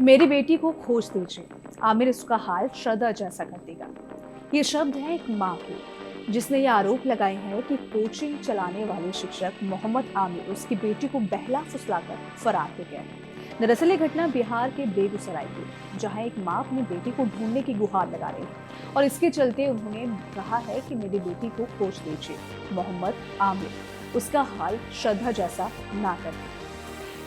मेरी बेटी को खोज दीजिए, आमिर उसका हाल श्रद्धा जैसा कर देगा। ये शब्द है एक माँ के, जिसने ये आरोप लगाए हैं कि कोचिंग चलाने वाले शिक्षक मोहम्मद आमिर उसकी बेटी को बहला फुसलाकर फरार हो गया है। दरअसल ये घटना बिहार के बेगूसराय की, जहां एक माँ अपनी बेटी को ढूंढने की गुहार लगा रही है और इसके चलते उन्होंने कहा है कि मेरी बेटी को खोज दीजिए, मोहम्मद आमिर उसका हाल श्रद्धा जैसा ना कर दे।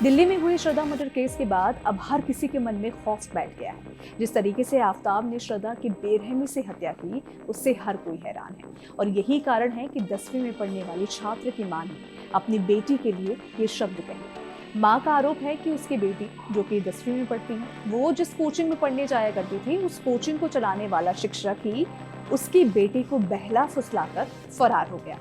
दिल्ली में हुई श्रद्धा मर्डर केस के बाद अब हर किसी के मन में खौफ बैठ गया है। जिस तरीके से आफताब ने श्रद्धा की बेरहमी से हत्या की, उससे हर कोई हैरान है और यही कारण है कि 10वीं में पढ़ने वाली छात्र की मां ने अपनी बेटी के लिए ये शब्द कहे। मां का आरोप है कि उसकी बेटी, जो कि 10वीं में पढ़ती है, वो जिस कोचिंग में पढ़ने जाया करती थी, उस कोचिंग को चलाने वाला शिक्षक ही उसकी बेटी को बहला फुसलाकर फरार हो गया।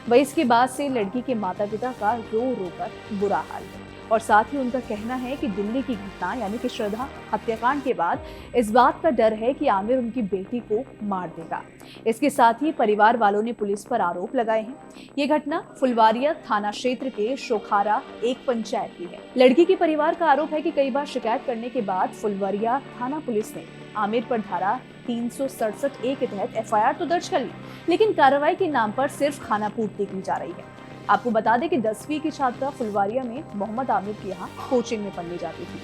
वही इसके बाद से लड़की के माता पिता का रो रो कर बुरा हाल है और साथ ही उनका कहना है कि दिल्ली की घटना यानी कि श्रद्धा हत्याकांड के बाद इस बात का डर है कि आमिर उनकी बेटी को मार देगा। इसके साथ ही परिवार वालों ने पुलिस पर आरोप लगाए हैं। ये घटना फुलवारिया थाना क्षेत्र के शोखारा एक पंचायत की है। लड़की के परिवार का आरोप है कि कई बार शिकायत करने के बाद फुलवारिया थाना पुलिस ने आमिर पर धारा 367A के तहत FIR तो दर्ज कर ली, लेकिन कार्रवाई के नाम पर सिर्फ खानापूर्ति की जा रही है। आपको बता दें कि 10वीं की छात्रा फुलवारिया में मोहम्मद आमिर के यहाँ कोचिंग में पढ़ने जाती थी।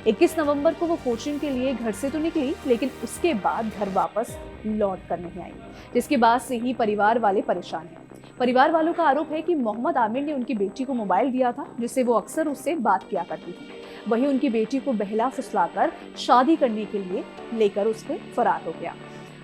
21 नवंबर को वो कोचिंग के लिए घर से तो निकली, लेकिन उसके बाद घर वापस लौट कर नहीं आई, जिसके बाद से ही परिवार वाले परेशान हैं। परिवार वालों का आरोप है कि मोहम्मद आमिर ने उनकी बेटी को मोबाइल दिया था, जिससे वो अक्सर उससे बात किया करती थी। वहीं उनकी बेटी को बहला फुसलाकर शादी करने के लिए लेकर उससे फरार हो गया।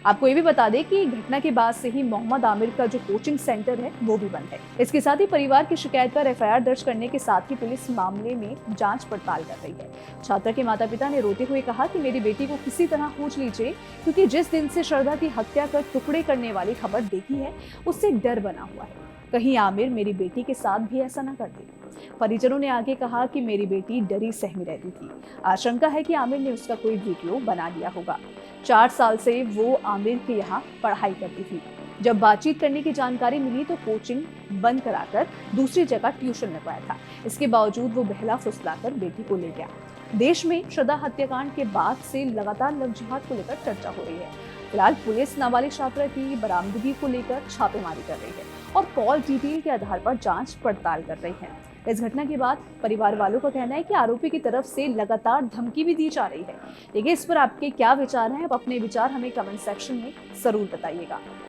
आपको ये भी बता दें कि घटना के बाद से ही मोहम्मद आमिर का जो कोचिंग सेंटर है वो भी बंद है। इसके साथ ही परिवार की शिकायत पर FIR दर्ज करने के साथ ही पुलिस मामले में जांच पड़ताल कर रही है। छात्रा के माता पिता ने रोते हुए कहा कि मेरी बेटी को किसी तरह खोज लीजिए, क्योंकि जिस दिन से श्रद्धा की हत्या कर टुकड़े करने वाली खबर देखी है, उससे डर बना हुआ है, कहीं आमिर मेरी बेटी के साथ भी ऐसा न कर दे। परिजनों ने आगे कहा कि मेरी बेटी डरी सहमी रहती थी, आशंका है कि आमिर ने उसका कोई वीडियो बना लिया होगा। 4 साल से वो आमिर के यहाँ पढ़ाई करती थी। जब बातचीत करने की जानकारी मिली तो कोचिंग बंद कराकर दूसरी जगह ट्यूशन लगवाया था। इसके बावजूद वो बहला फुसलाकर बेटी को ले गया। देश में श्रद्धा हत्याकांड के बाद से लगातार लव जिहाद को लेकर चर्चा हो रही है। फिलहाल पुलिस नाबालिग छात्रा की बरामदगी को लेकर छापेमारी कर रही है और कॉल डिटेल के आधार पर जांच पड़ताल कर रही है। इस घटना के बाद परिवार वालों का कहना है कि आरोपी की तरफ से लगातार धमकी भी दी जा रही है। देखिए, इस पर आपके क्या विचार हैं? आप अपने विचार हमें कमेंट सेक्शन में जरूर बताइएगा।